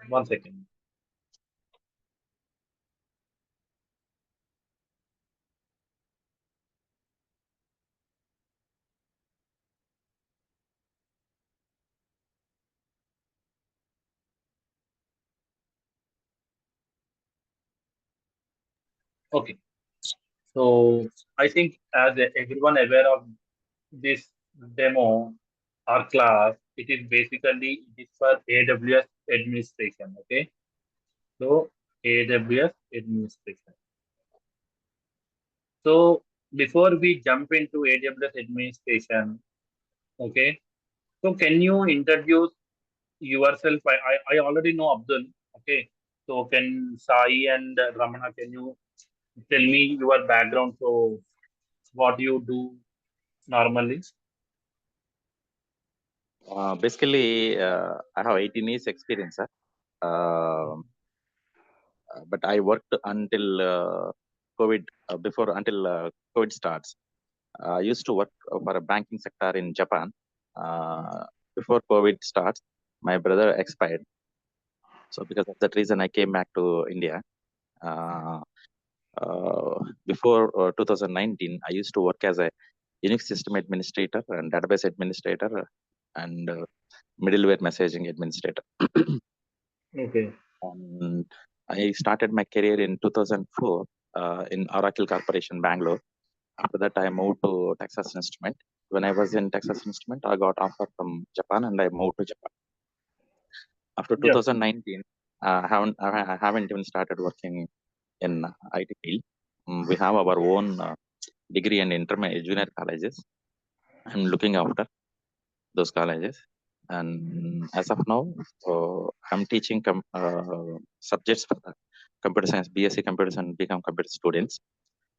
One second. Okay. So I think as everyone aware of this demo or class, it is for AWS administration. Okay. So AWS administration. So before we jump into AWS administration, okay. So can you introduce yourself? I already know Abdul. Okay. So can Sai and Ramana, can you tell me your background? So what you do normally? Basically, I have 18 years experience, sir. But I worked until COVID, until COVID starts. I used to work for a banking sector in Japan. Before COVID starts, my brother expired. So because of that reason, I came back to India. Uh, before 2019, I used to work as a Unix system administrator and database administrator and middleware messaging administrator. Okay. And I started my career in 2004 in Oracle Corporation, Bangalore. After that, I moved to Texas Instrument. When I was in Texas Instrument, I got offer from Japan, and I moved to Japan. After Yeah. 2019, I haven't even started working in IT field. We have our own degree and intermediate junior colleges. I'm looking after those colleges. And as of now, I'm teaching subjects for the computer science, BSc computer science, become computer students.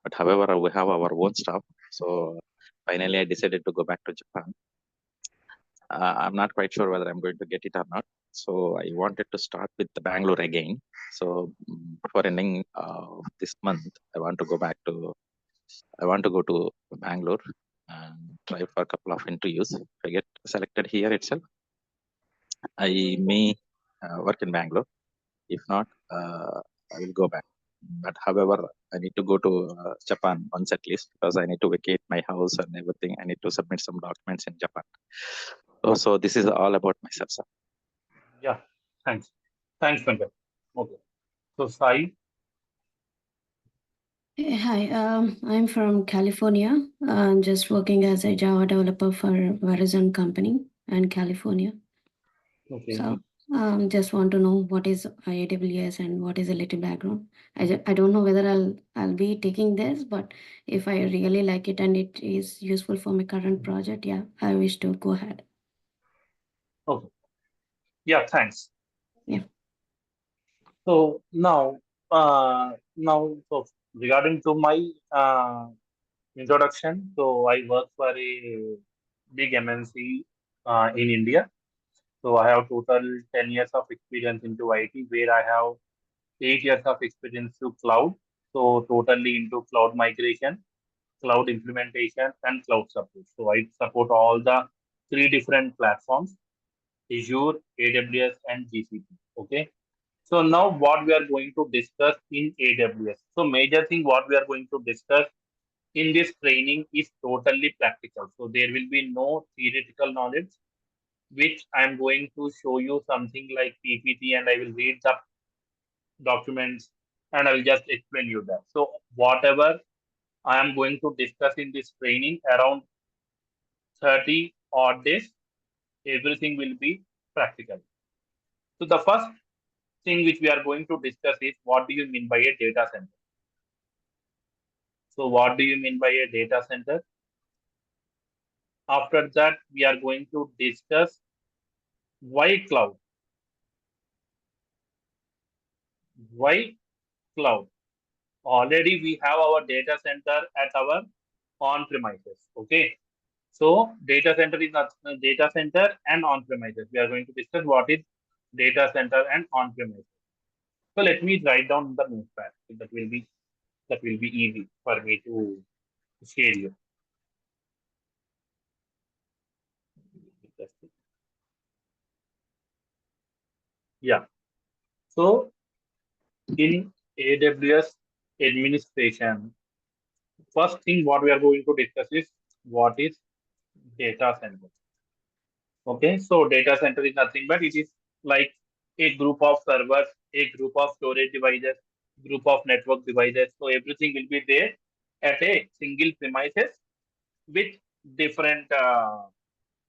But however, we have our own staff. So finally, I decided to go back to Japan. I'm not quite sure whether I'm going to get it or not. So I wanted to start with the Bangalore again. So before ending this month, I want to go to Bangalore and try for a couple of interviews. If I get selected here itself, I may work in Bangalore. If not, I will go back. But however, I need to go to Japan once at least because I need to vacate my house and everything. I need to submit some documents in Japan. So this is all about myself, sir. Yeah. Thanks. Thanks, Pankaj. Okay. So Sai. Hi, I'm from California. I'm just working as a Java developer for Verizon company in California. Okay. So, just want to know what is AWS and what is a little background. I don't know whether I'll be taking this, but if I really like it and it is useful for my current project, yeah, I wish to go ahead. Okay. Yeah. Thanks. Yeah. So so regarding to my introduction, so I work for a big MNC in India. So I have total 10 years of experience into IT, where I have 8 years of experience to cloud. So totally into cloud migration, cloud implementation, and cloud support. So I support all the three different platforms: Azure, AWS, and GCP. Okay. So now what we are going to discuss in AWS. So major thing what we are going to discuss in this training is totally practical. So there will be no theoretical knowledge, which I'm going to show you something like PPT, and I will read the documents and I will just explain you that. So whatever I am going to discuss in this training around 30 odd days, everything will be practical. So the first thing which we are going to discuss is what do you mean by a data center? So what do you mean by a data center? After that, we are going to discuss why cloud. Why cloud? Already we have our data center at our on premises. Okay. So data center is not data center and on premises. We are going to discuss what is data center and on premises. So let me write down the notepad. That will be easy for me to share you. Yeah. So in AWS administration, first thing what we are going to discuss is what is data center. Okay, so data center is nothing but it is like a group of servers, a group of storage devices, group of network devices. So everything will be there at a single premises with different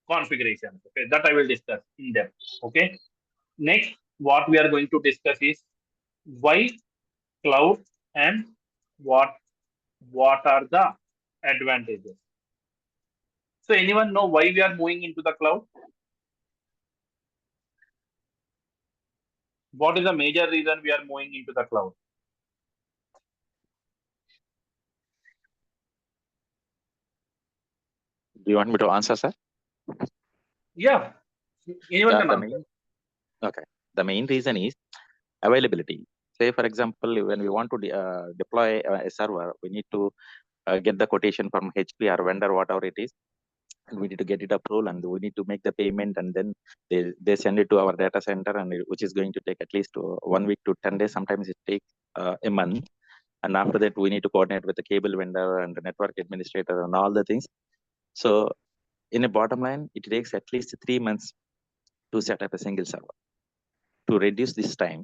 configurations. Okay, that I will discuss in depth. Okay, next what we are going to discuss is why cloud and what are the advantages. So anyone know why we are moving into the cloud? What is the major reason we are moving into the cloud? Do you want me to answer, sir? Yeah, anyone Yeah, can the answer. main okay. The main reason is availability. Say, for example, when we want to deploy a server, we need to get the quotation from HP or vendor, whatever it is, and we need to get it approved, and we need to make the payment, and then they send it to our data center, and which is going to take at least 1 week to 10 days. Sometimes it takes a month, and after that we need to coordinate with the cable vendor and the network administrator and all the things. So in a bottom line, it takes at least 3 months to set up a single server. To reduce this time,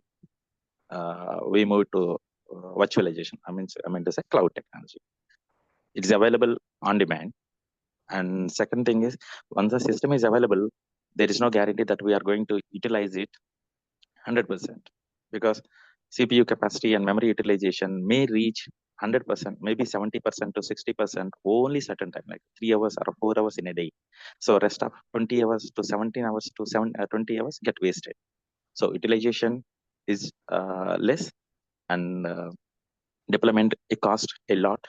we move to virtualization. I mean to say cloud technology. It is available on demand. And second thing is, once the system is available, there is no guarantee that we are going to utilize it 100%, because CPU capacity and memory utilization may reach 100%, maybe 70% to 60% only certain time, like 3 hours or 4 hours in a day. So rest of 20 hours to 17 hours to 20 hours get wasted. So utilization is less, and deployment it costs a lot.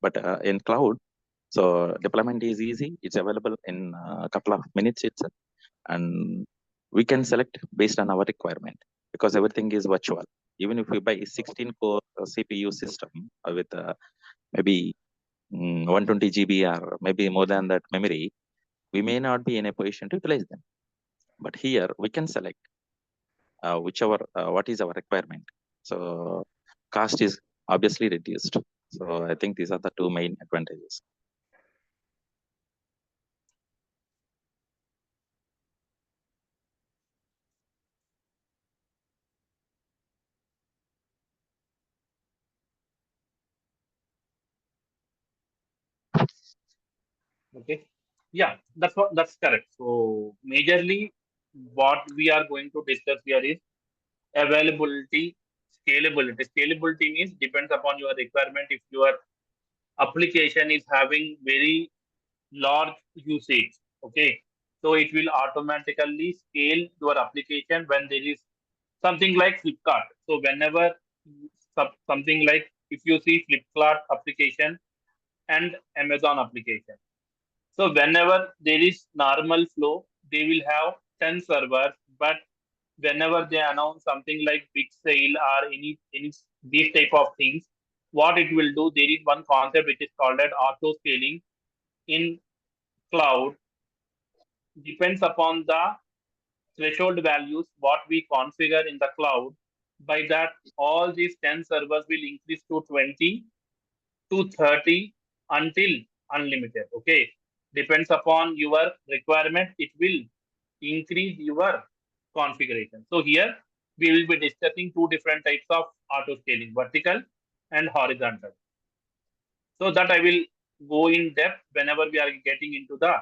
But in cloud, so deployment is easy. It's available in a couple of minutes itself, and we can select based on our requirement, because everything is virtual. Even if we buy a 16 core CPU system with maybe 120 GB or maybe more than that memory, we may not be in a position to utilize them. But here we can select whichever what is our requirement. So cost is obviously reduced. So I think these are the two main advantages. Okay. Yeah, that's correct. So majorly what we are going to discuss here is availability, scalability. Scalability means depends upon your requirement. If your application is having very large usage, okay, so it will automatically scale your application when there is something like Flipkart. So whenever something like if you see Flipkart application and Amazon application, so whenever there is normal flow, they will have 10 servers, but whenever they announce something like big sale or any these type of things, what it will do, there is one concept which is called as auto scaling in cloud. Depends upon the threshold values what we configure in the cloud. By that, all these 10 servers will increase to 20 to 30 until unlimited. Okay. Depends upon your requirement, it will increase your configuration. So here we will be discussing two different types of auto scaling, vertical and horizontal. So that I will go in depth whenever we are getting into the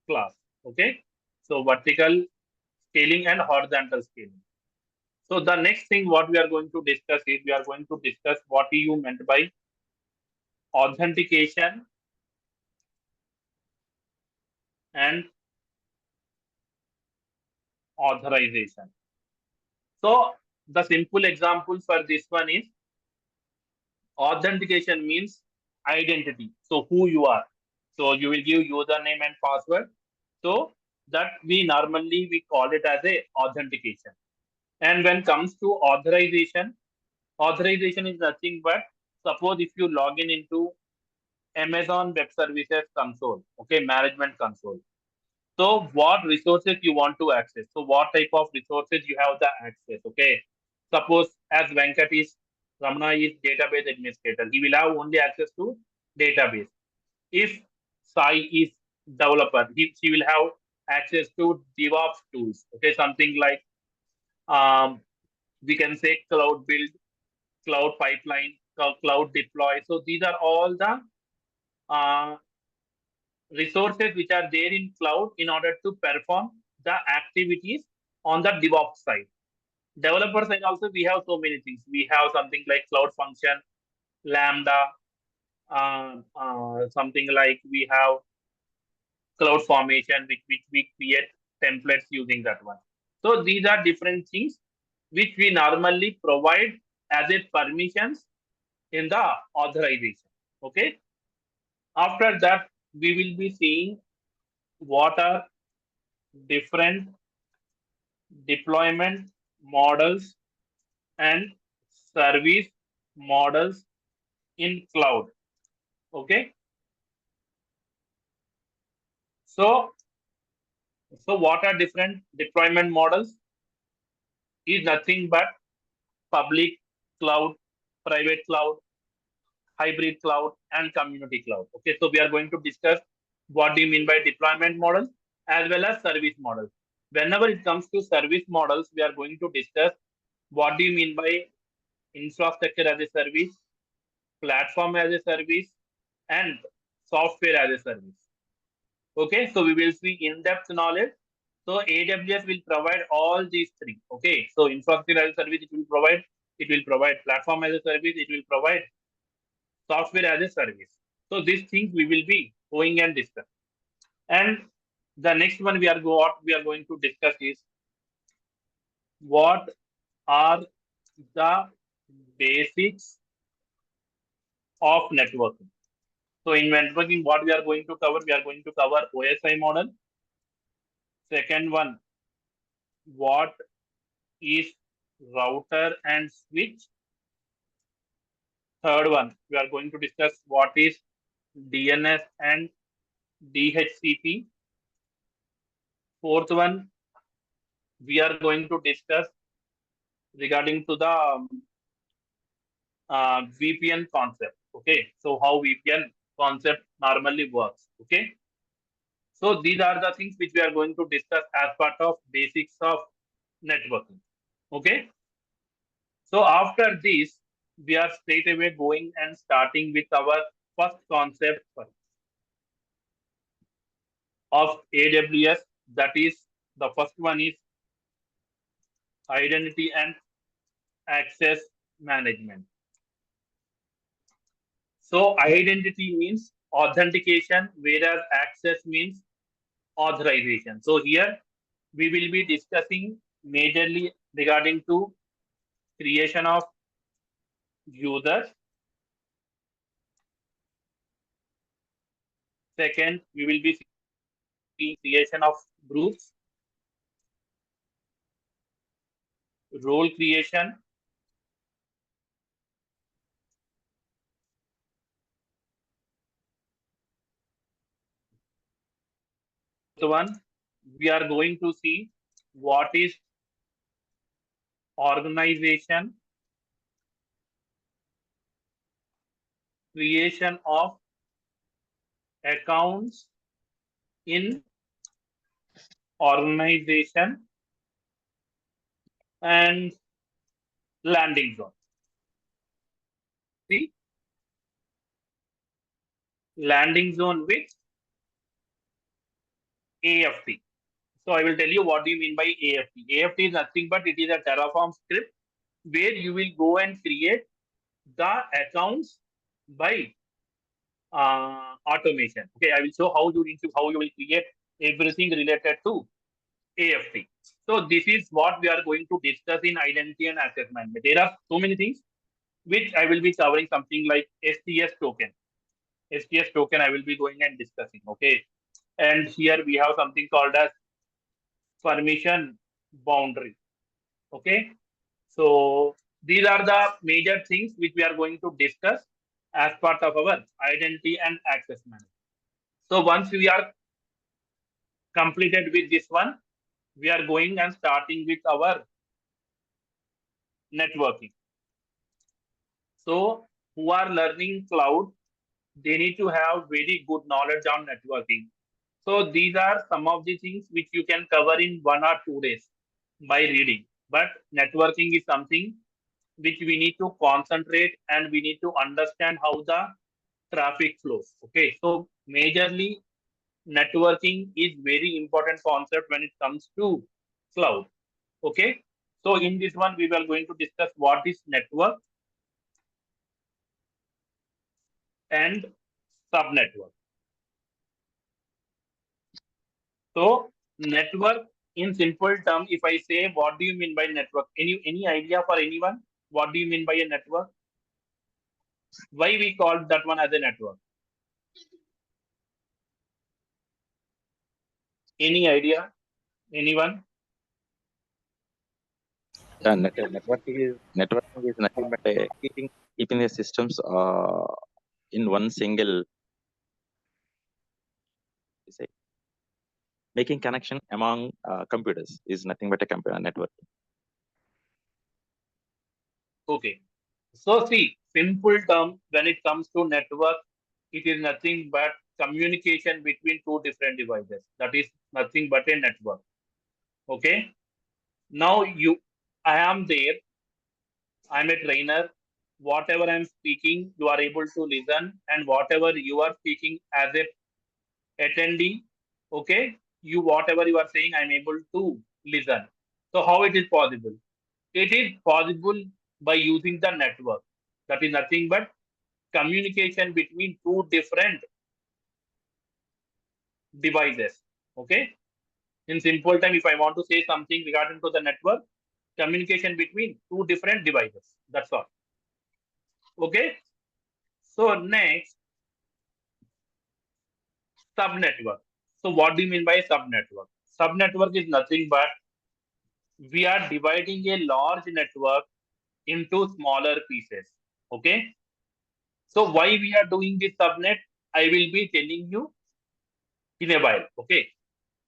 class. Okay. So vertical scaling and horizontal scaling. So the next thing what we are going to discuss is we are going to discuss what you meant by authentication and authorization. So the simple example for this one is authentication means identity. So who you are. So you will give username and password. So that we call it as a authentication. And when comes to authorization, authorization is nothing but suppose if you log in into Amazon Web Services console, okay, management console. So what resources you want to access? So what type of resources you have the access? Okay. Suppose as Venkat is, Ramana is database administrator, he will have only access to database. If Sai is developer, she will have access to DevOps tools. Okay, something like we can say cloud build, cloud pipeline, cloud deploy. So these are all the uh, resources which are there in cloud in order to perform the activities on the DevOps side. Developer side also we have so many things. We have something like cloud function, Lambda, something like we have cloud formation, which we create templates using that one. So these are different things which we normally provide as a permissions in the authorization. Okay. After that, we will be seeing what are different deployment models and service models in cloud. Okay. So what are different deployment models? Is nothing but public cloud, private cloud, hybrid cloud, and community cloud. Okay, so we are going to discuss what do you mean by deployment models as well as service models. Whenever it comes to service models, we are going to discuss what do you mean by infrastructure as a service, platform as a service, and software as a service. Okay, so we will see in-depth knowledge. So AWS will provide all these three. Okay, so infrastructure as a service it will provide platform as a service, it will provide software as a service. So these things we will be going and discuss. And the next one we are going to discuss is what are the basics of networking. So in networking, what we are going to cover? We are going to cover OSI model. Second one, what is router and switch? Third one, we are going to discuss what is DNS and DHCP. Fourth one, we are going to discuss regarding to the VPN concept. Okay, so how VPN concept normally works. Okay, so these are the things which we are going to discuss as part of basics of networking. Okay, so after this, we are straight away going and starting with our first concept of AWS. That is the first one is identity and access management. So identity means authentication, whereas access means authorization. So here we will be discussing majorly regarding to creation of users. Second, we will be seeing creation of groups, role creation, one we are going to see what is organization, creation of accounts in organization, and landing zone. See, landing zone with AFT. So I will tell you what do you mean by AFT. AFT is nothing but it is a Terraform script where you will go and create the accounts by automation. Okay, I will show how you will create everything related to AFT. So this is what we are going to discuss in identity and access management. There are so many things which I will be covering, something like STS token. STS token I will be going and discussing. Okay, and here we have something called as permission boundary. Okay, so these are the major things which we are going to discuss as part of our identity and access management. So once we are completed with this one, we are going and starting with our networking. So who are learning cloud, they need to have very good knowledge on networking. So these are some of the things which you can cover in 1 or 2 days by reading. But networking is something which we need to concentrate and we need to understand how the traffic flows. Okay, so majorly networking is very important concept when it comes to cloud. Okay, so in this one we were going to discuss what is network and subnetwork. So network in simple term, if I say what do you mean by network? Any idea for anyone? What do you mean by a network? Why we call that one as a network? Any idea? Anyone? Networking is nothing but keeping the systems in one single, say, making connection among computers is nothing but a computer network. Okay. So see, simple term, when it comes to network, it is nothing but communication between two different devices. That is nothing but a network. Okay. Now I am there. I'm a trainer. Whatever I'm speaking, you are able to listen, and whatever you are speaking as a attendee, okay, whatever you are saying, I'm able to listen. So how it is possible? It is possible by using the network. That is nothing but communication between two different devices. Okay. In simple time, if I want to say something regarding to the network, communication between two different devices. That's all. Okay. So next, subnetwork. So what do you mean by subnetwork? Subnetwork is nothing but we are dividing a large network into smaller pieces. Okay. So why we are doing this subnet, I will be telling you in a while. Okay.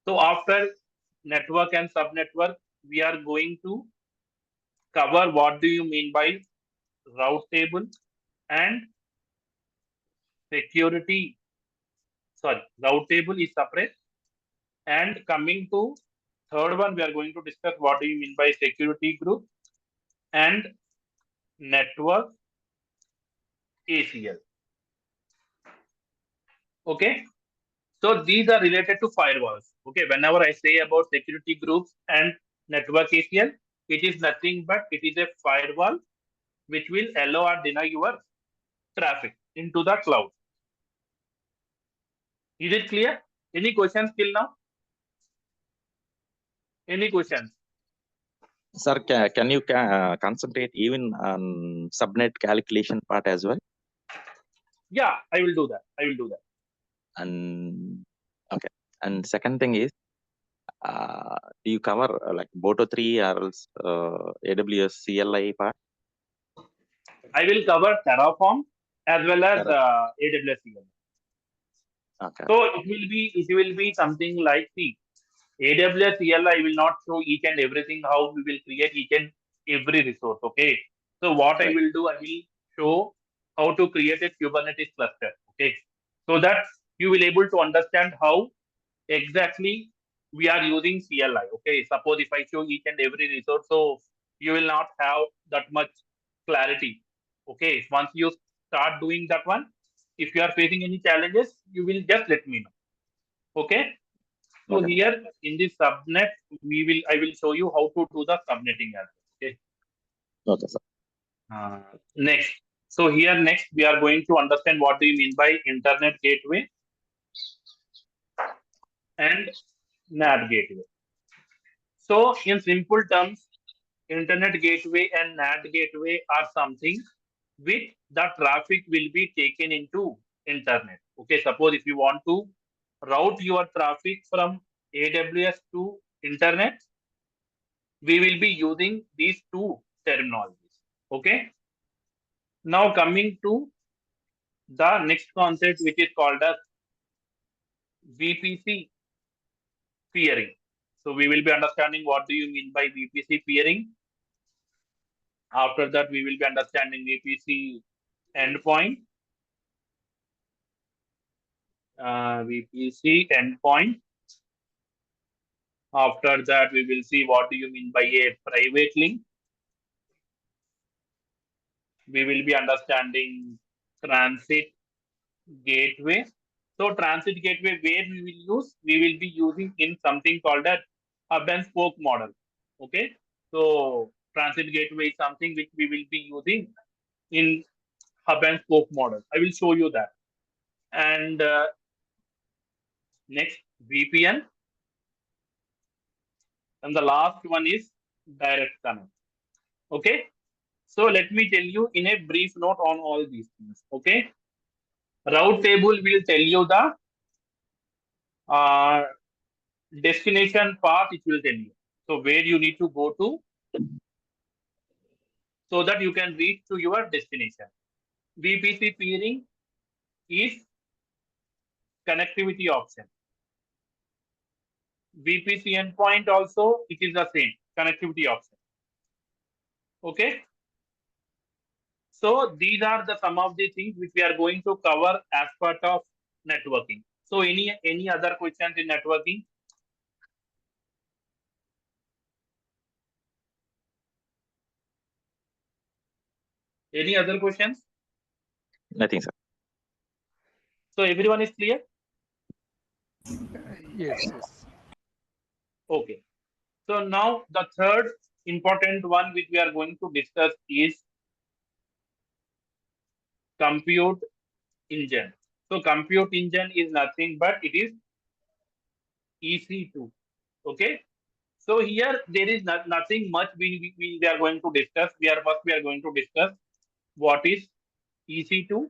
So after network and subnetwork, we are going to cover what do you mean by route table and security. Sorry, route table is separate. And coming to third one, we are going to discuss what do you mean by security group and network ACL. Okay. So these are related to firewalls. Okay. Whenever I say about security groups and network ACL, it is nothing but it is a firewall which will allow or deny your traffic into the cloud. Is it clear? Any questions till now? Any questions? Sir, can you concentrate even on subnet calculation part as well? Yeah, I will do that. I will do that. And okay. And second thing is, do you cover like Boto 3 or else AWS CLI part? I will cover Terraform as well as AWS CLI. Okay. So it will be something like the AWS CLI will not show each and everything how we will create each and every resource. Okay. So what Right. I will do, I will show how to create a Kubernetes cluster. Okay. So that you will able to understand how exactly we are using CLI. Okay. Suppose if I show each and every resource, so you will not have that much clarity. Okay. Once you start doing that one, if you are facing any challenges, you will just let me know. Okay. So Okay. here in this subnet, I will show you how to do the subnetting as well. Okay. Okay, sir. Next. So here next we are going to understand what do you mean by internet gateway and NAT gateway. So in simple terms, internet gateway and NAT gateway are something which the traffic will be taken into internet. Okay. Suppose if you want to route your traffic from AWS to internet, we will be using these two terminologies. Okay. Now coming to the next concept, which is called as VPC peering. So we will be understanding what do you mean by VPC peering. After that, we will be understanding VPC endpoint. VPC endpoint. After that, we will see what do you mean by a private link. We will be understanding transit gateway. So transit gateway, where we will be using in something called a hub and spoke model. Okay. So transit gateway is something which we will be using in hub and spoke model. I will show you that. And next, VPN. And the last one is direct connect. Okay. So let me tell you in a brief note on all these things. Okay. Route table will tell you the destination path, it will tell you. So where you need to go to so that you can reach to your destination. VPC peering is connectivity option. VPC endpoint also, it is the same connectivity option. Okay. So these are the some of the things which we are going to cover as part of networking. So any other questions in networking? Any other questions? Nothing, sir. So everyone is clear? Yes. Okay. So now the third important one which we are going to discuss is compute engine. So compute engine is nothing but it is EC2. Okay. So here there is nothing much we are going to discuss. We are going to discuss what is EC2,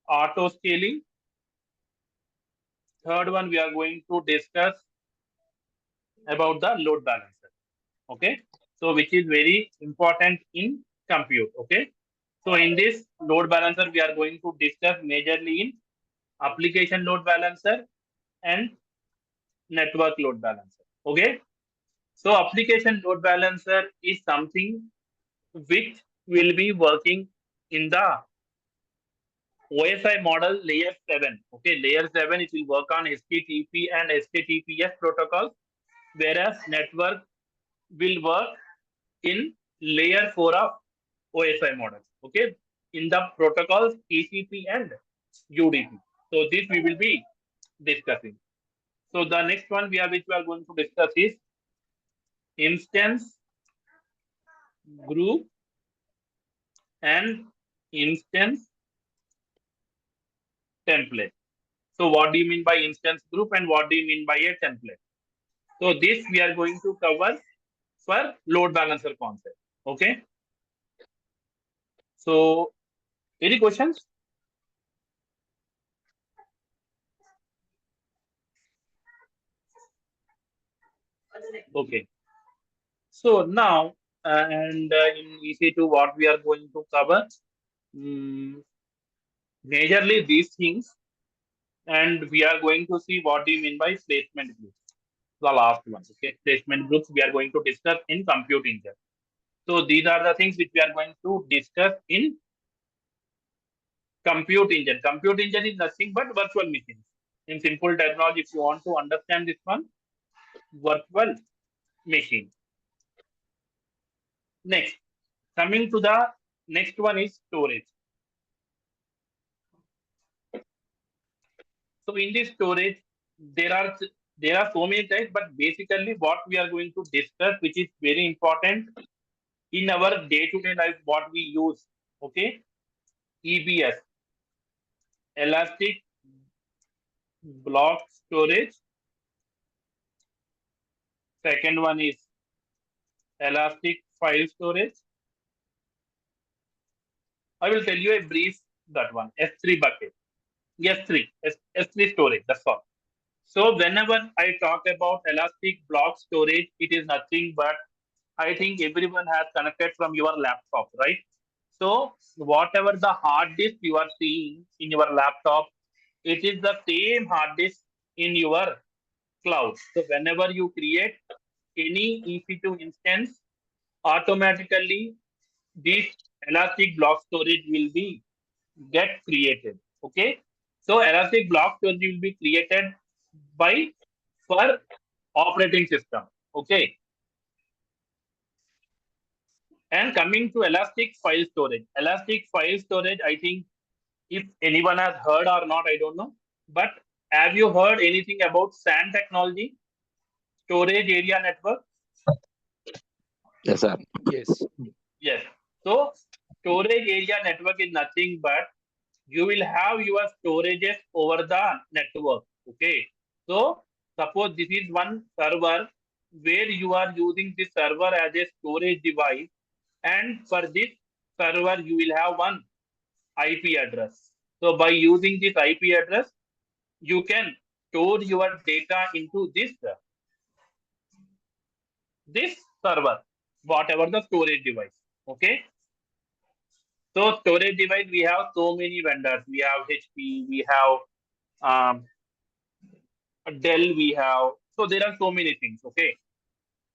auto scaling. Third one we are going to discuss about the load balancer. Okay. So which is very important in compute. Okay. So in this load balancer, we are going to discuss majorly in application load balancer and network load balancer. Okay. So application load balancer is something which will be working in the OSI model layer 7. Okay, layer 7, it will work on HTTP and HTTPS protocols, whereas network will work in layer 4 of OSI model. Okay, in the protocols TCP and UDP. So this we will be discussing. So the next one which we are going to discuss is instance group and instance template. So what do you mean by instance group and what do you mean by a template? So this we are going to cover for load balancer concept. Okay. So any questions? Okay. So now in EC2 what we are going to cover majorly these things, and we are going to see what do you mean by placement groups. The last one. Okay, placement groups we are going to discuss in compute engine. So these are the things which we are going to discuss in compute engine. Compute engine is nothing but virtual machines. In simple terminology, if you want to understand this one, virtual machine. Next, coming to the next one is storage. So in this storage, there are so many types, but basically what we are going to discuss, which is very important in our day-to-day life, what we use. Okay, EBS, elastic block storage. Second one is elastic file storage. I will tell you a brief that one. S3 bucket. S3 storage. That's all. So whenever I talk about elastic block storage, it is nothing but I think everyone has connected from your laptop, right? So whatever the hard disk you are seeing in your laptop, it is the same hard disk in your cloud. So whenever you create any EC2 instance, automatically this elastic block storage will be get created. Okay, so elastic block storage will be created by for operating system. Okay, and coming to elastic file storage. Elastic file storage, I think if anyone has heard or not, I don't know. But have you heard anything about SAN technology, storage area network? Yes, sir. Yes. Yes. So storage area network is nothing but you will have your storages over the network. Okay. So suppose this is one server where you are using this server as a storage device, and for this server you will have one IP address. So by using this IP address, you can store your data into this server, whatever the storage device. Okay. So storage device, we have so many vendors. We have HP, we have Dell, we have. So there are so many things. Okay.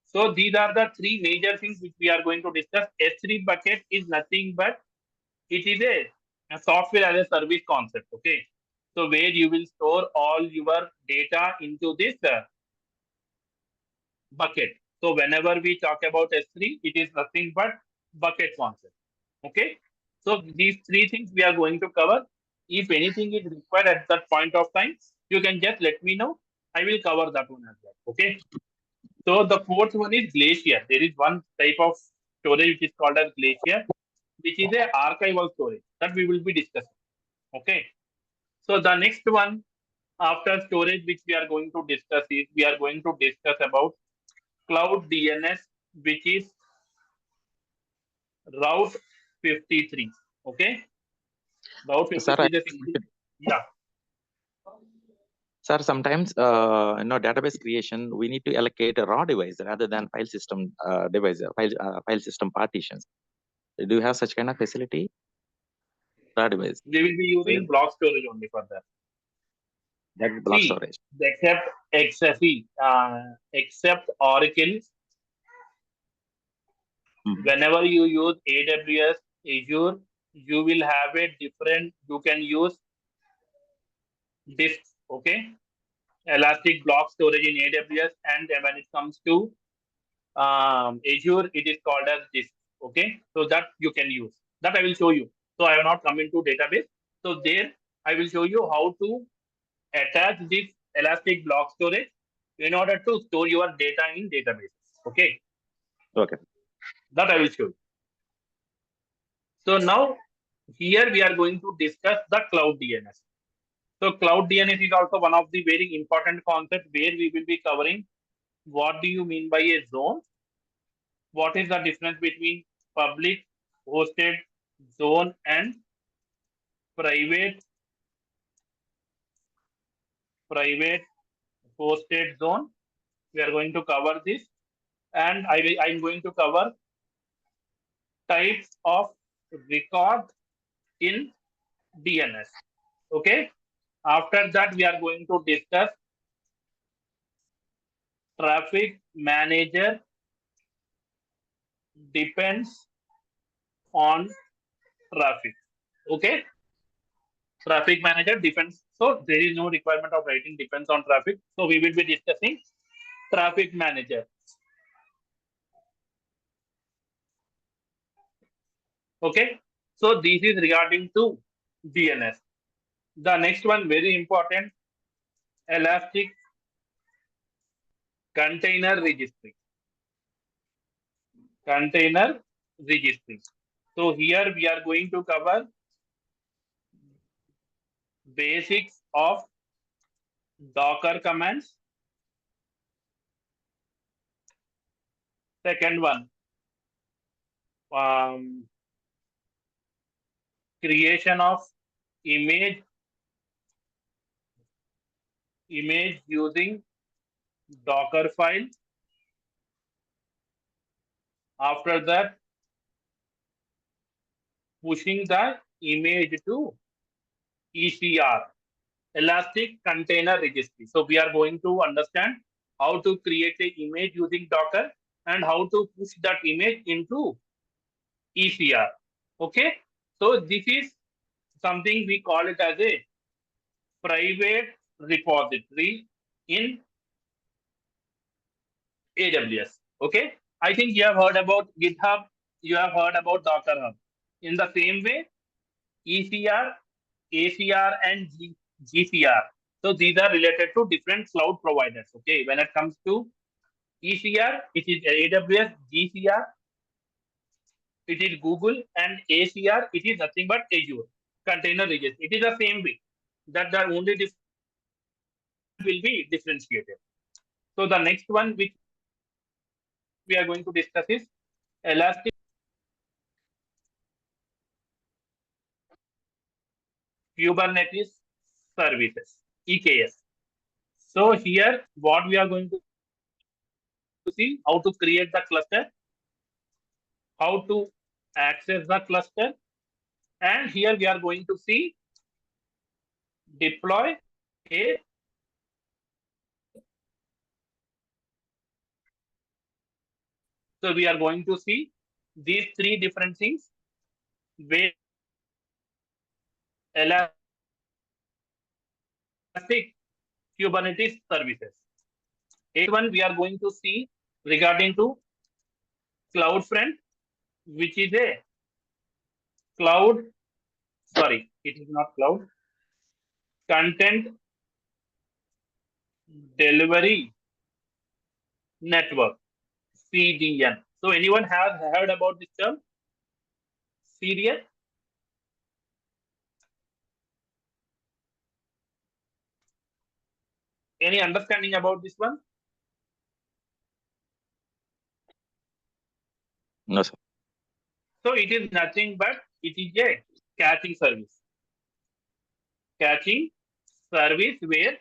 So these are the three major things which we are going to discuss. S3 bucket is nothing but it is a software as a service concept. Okay. So where you will store all your data into this bucket. So whenever we talk about S3, it is nothing but bucket concept. Okay. So these three things we are going to cover. If anything is required at that point of time, you can just let me know. I will cover that one as well. Okay. So the fourth one is Glacier. There is one type of storage which is called as Glacier, which is a archival storage that we will be discussing. Okay. So the next one after storage which we are going to discuss is we are going to discuss about Cloud DNS, which is Route 53. Okay. Route 53 Sir, is a single. Yeah. Sir, sometimes database creation we need to allocate a raw device rather than file system device, file system partitions. Do you have such kind of facility? Raw device. We will be using block storage only for that. That block See, storage. except XFE, except Oracle, whenever you use AWS, Azure, you will have a different, you can use disk, okay? Elastic block storage in AWS, and when it comes to Azure, it is called as disk, okay? So that you can use. That I will show you. So I have not come into database. So there, I will show you how to attach this elastic block storage in order to store your data in database. Okay. Okay. That I will show you. So now here we are going to discuss the cloud DNS. So cloud DNS is also one of the very important concepts where we will be covering what do you mean by a zone? What is the difference between public hosted zone and private hosted zone? We are going to cover this, and I'm going to cover types of record in DNS. Okay. After that, we are going to discuss traffic manager depends on traffic. Okay. Traffic manager depends. So there is no requirement of writing depends on traffic. So we will be discussing traffic manager. Okay. So this is regarding to DNS. The next one, very important, Elastic Container Registry. Container registry. So here we are going to cover basics of Docker commands. Second one, creation of image using Docker file. After that, pushing the image to ECR, Elastic Container Registry. So we are going to understand how to create an image using Docker and how to push that image into ECR. Okay, so this is something we call it as a private repository in AWS. Okay, I think you have heard about GitHub, you have heard about Docker Hub. In the same way, ECR, ACR, and GCR. So these are related to different cloud providers. Okay, when it comes to ECR, it is AWS, GCR, it is Google, and ACR, it is nothing but Azure, container registry. It is the same way. That the only difference will be differentiated. So the next one which we are going to discuss is Elastic Kubernetes Services, EKS. So here, what we are going to see, how to create the cluster, how to access the cluster, and here we are going to see deploy a so we are going to see these three different things where Elastic Kubernetes services. One we are going to see regarding to CloudFront, which is a cloud, sorry, it is not cloud, content delivery network, CDN. So anyone has heard about this term, CDN? Any understanding about this one? No, sir. So it is nothing but it is a caching service. Caching service where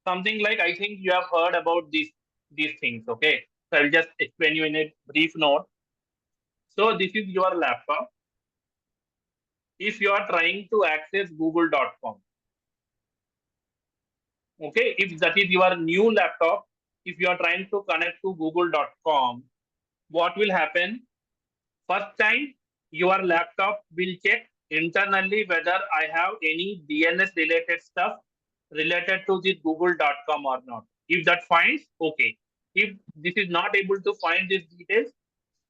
something like, I think you have heard about these things. Okay, so I'll just explain you in a brief note. So this is your laptop. If you are trying to access google.com, okay, if that is your new laptop, if you are trying to connect to google.com, what will happen? First time, your laptop will check internally whether I have any DNS related stuff related to this google.com or not. If that finds, okay. If this is not able to find these details,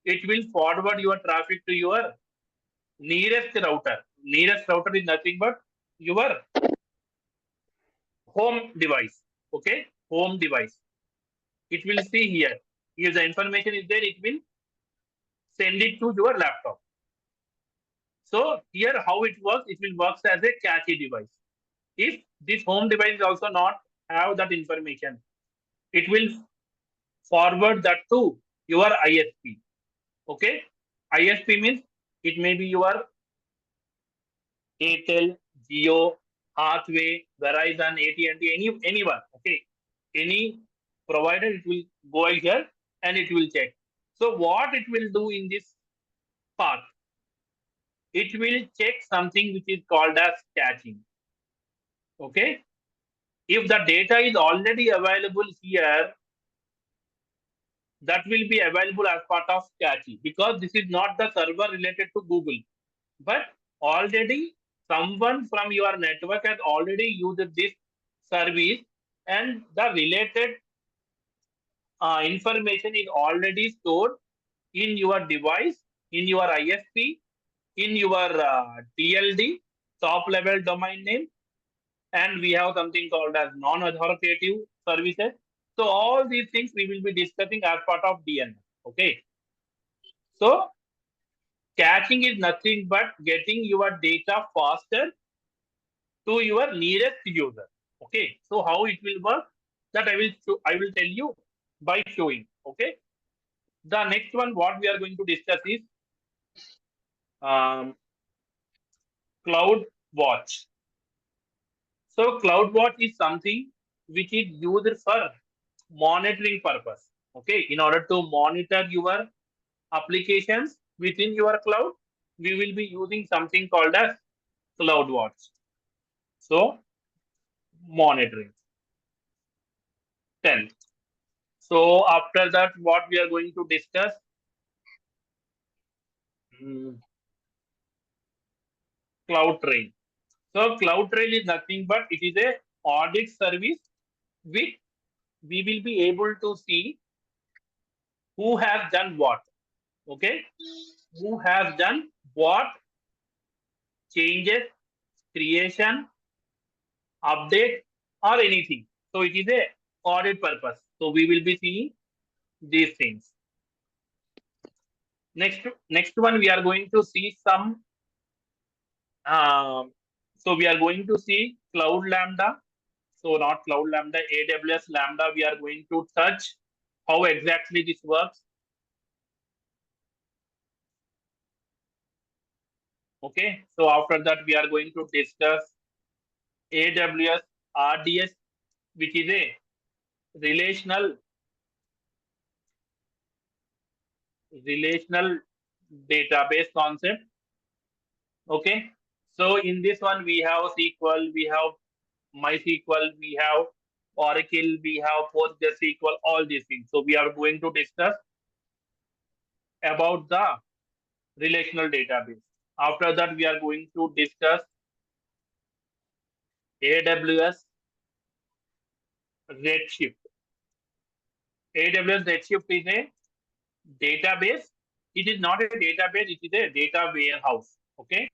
it will forward your traffic to your nearest router. Nearest router is nothing but your home device. Okay, home device. It will see here. If the information is there, it will send it to your laptop. So here how it works, it will work as a cache device. If this home device also not have that information, it will forward that to your ISP. Okay, ISP means it may be your Airtel, Jio, Hathway, Verizon, AT&T, anyone. Okay, any provider, it will go here and it will check. So what it will do in this part? It will check something which is called as caching. Okay, if the data is already available here, that will be available as part of caching, because this is not the server related to Google, but already someone from your network has already used this service, and the related information is already stored in your device, in your ISP, in your TLD, top level domain name, and we have something called as non-authoritative services. So all these things we will be discussing as part of DNS. Okay. So caching is nothing but getting your data faster to your nearest user. Okay. So how it will work, that I will tell you by showing. Okay. The next one, what we are going to discuss is CloudWatch. So CloudWatch is something which is used for monitoring purpose. Okay, in order to monitor your applications within your cloud, we will be using something called as CloudWatch. So monitoring. 10. So after that, what we are going to discuss? CloudTrail. So CloudTrail is nothing but it is a audit service which we will be able to see who has done what. Okay, who has done what changes, creation, update, or anything. So it is a audit purpose. So we will be seeing these things. Next one we are going to see some. So we are going to see Cloud Lambda. So not Cloud Lambda, AWS Lambda. We are going to touch how exactly this works. Okay. So after that, we are going to discuss AWS RDS, which is a relational database concept. Okay. So in this one, we have SQL, we have MySQL, we have Oracle, we have PostgreSQL, all these things. So we are going to discuss about the relational database. After that, we are going to discuss AWS Redshift. AWS Redshift is a database. It is not a database, it is a data warehouse. Okay.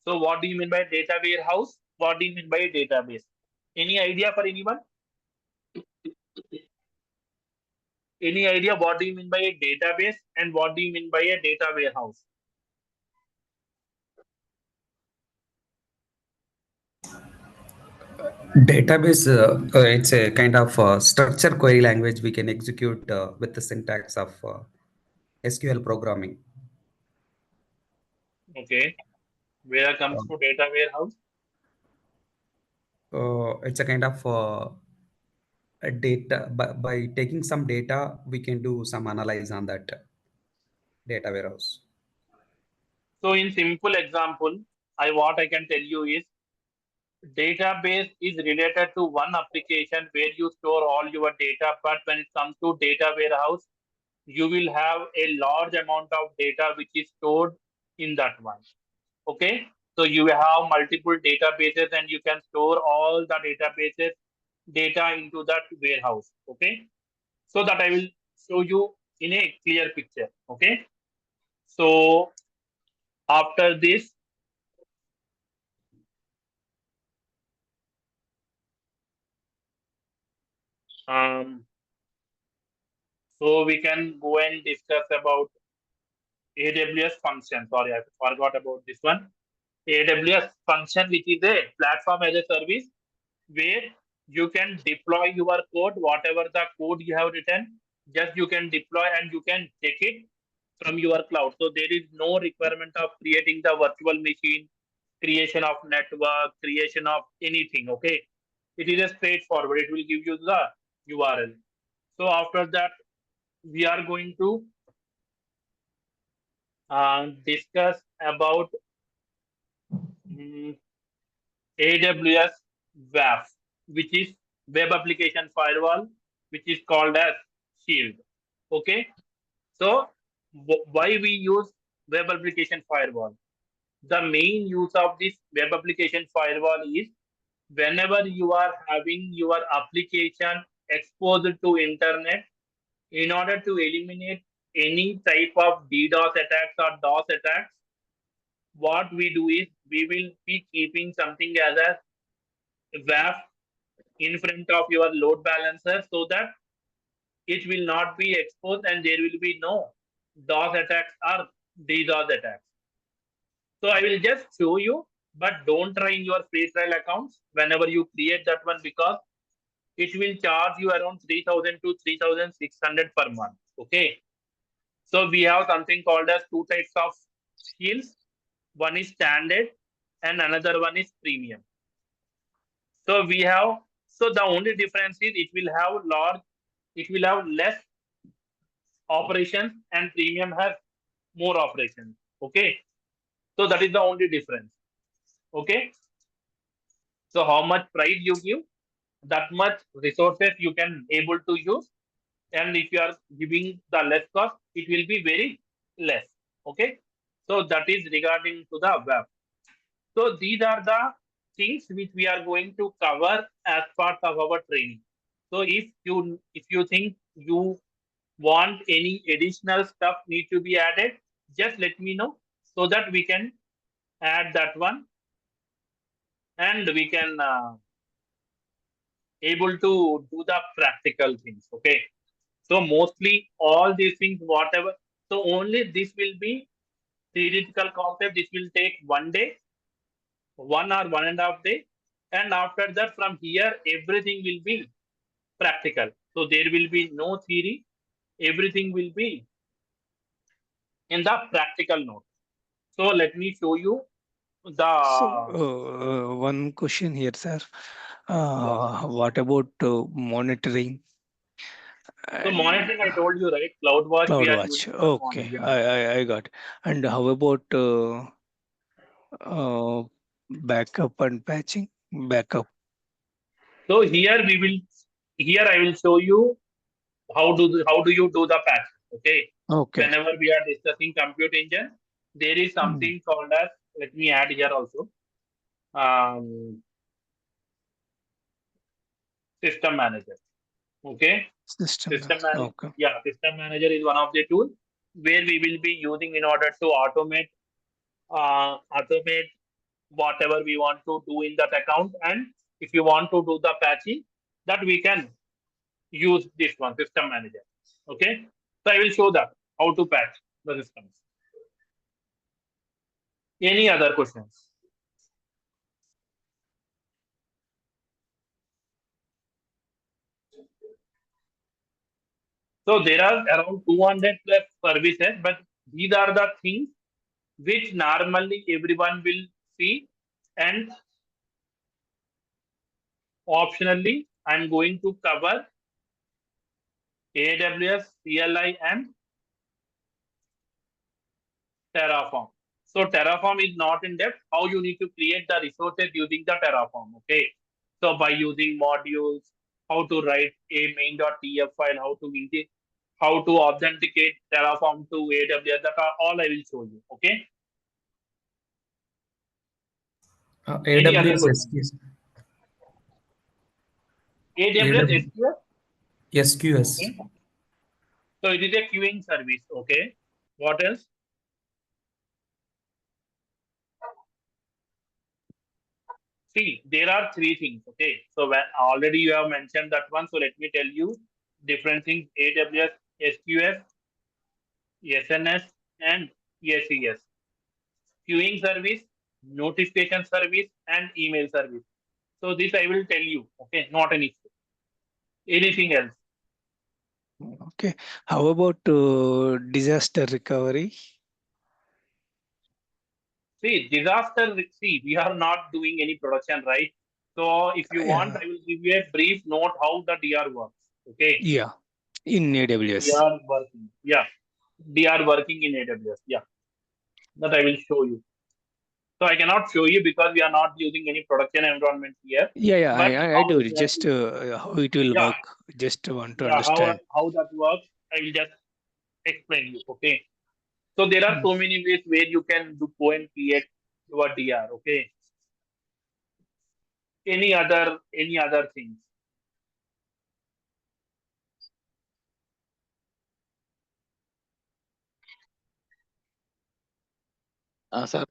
So what do you mean by data warehouse? What do you mean by a database? Any idea for anyone? Any idea what do you mean by a database and what do you mean by a data warehouse? Database, it's a kind of structured query language we can execute with the syntax of SQL programming. Okay. Where comes to data warehouse? It's a kind of a data, by taking some data, we can do some analyze on that data warehouse. So in simple example, what I can tell you is database is related to one application where you store all your data. But when it comes to data warehouse, you will have a large amount of data which is stored in that one. Okay. So you have multiple databases and you can store all the databases data into that warehouse. Okay. So that I will show you in a clear picture. Okay. So after this, so we can go and discuss about AWS function. Sorry, I forgot about this one. AWS function, which is a platform as a service where you can deploy your code, whatever the code you have written, just you can deploy and you can check it from your cloud. So there is no requirement of creating the virtual machine, creation of network, creation of anything. Okay. It is a straightforward. It will give you the URL. So after that, we are going to discuss about AWS WAF, which is Web Application Firewall, which is called as Shield. Okay. So why we use Web Application Firewall? The main use of this Web Application Firewall is whenever you are having your application exposed to internet, in order to eliminate any type of DDoS attacks or DOS attacks, what we do is we will be keeping something as a WAF in front of your load balancer so that it will not be exposed and there will be no DOS attacks or DDoS attacks. So I will just show you, but don't try in your free trial accounts whenever you create that one because it will charge you around 3,000 to 3,600 per month. Okay. So we have something called as two types of skills. One is standard and another one is premium. So we have, so the only difference is it will have less operations and premium has more operations. Okay. So that is the only difference. Okay. So how much price you give, that much resources you can able to use and if you are giving the less cost, it will be very less. Okay, so that is regarding to the web. So these are the things which we are going to cover as part of our training. So if you think you want any additional stuff need to be added, just let me know so that we can add that one, and we can able to do the practical things. Okay, so mostly all these things, whatever. So only this will be theoretical concept. This will take 1 day, 1 or 1.5 day, and after that, from here, everything will be practical. So there will be no theory. Everything will be in the practical note. So let me show you the. So, one question here, sir. What about monitoring So and monitoring, I told you, right? CloudWatch we are CloudWatch? using for Okay, monitoring. I got. And how about backup and patching? Backup. So here I will show you how do you do the patch. Okay. Okay. Whenever we are discussing compute engine, there is something called as, let me add here also, system manager. Okay. System. System manager. Okay. Yeah, system manager is one of the tools where we will be using in order to automate whatever we want to do in that account. And if you want to do the patching, that we can use this one, system manager. Okay. So I will show that how to patch the systems. Any other questions? So there are around 200 plus services, but these are the things which normally everyone will see, and optionally I'm going to cover AWS, CLI, and Terraform. So Terraform is not in depth. How you need to create the resources using the Terraform. Okay. So by using modules, how to write a main.tf file, how to authenticate Terraform to AWS. That are all I will show you. Okay. Any other AWS questions? SQS. AWS SQS. SQS. Okay. So it is a queuing service. Okay. What else? See, there are three things. Okay. So when already you have mentioned that one. So let me tell you different things: AWS, SQS, SNS, and SES. Queuing service, notification service, and email service. So this I will tell you. Okay. Not an issue. Anything else? Okay. How about disaster recovery? See, disaster. See, we are not doing any production, right? So if you want, I will give you a brief note how the DR works. Okay. Yeah. In AWS. DR working. Yeah. DR working in AWS. Yeah. That I will show you. So I cannot show you because we are not using any production environment here. Yeah, But I how do. exactly, Just how it will yeah, work. Just want to yeah, understand. how that works, I will just explain you. Okay. So there are so many ways where you can go and create your DR. Okay. Any other things? Sir,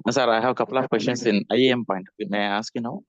sir, I have a couple of questions in IAM point. May I ask you now?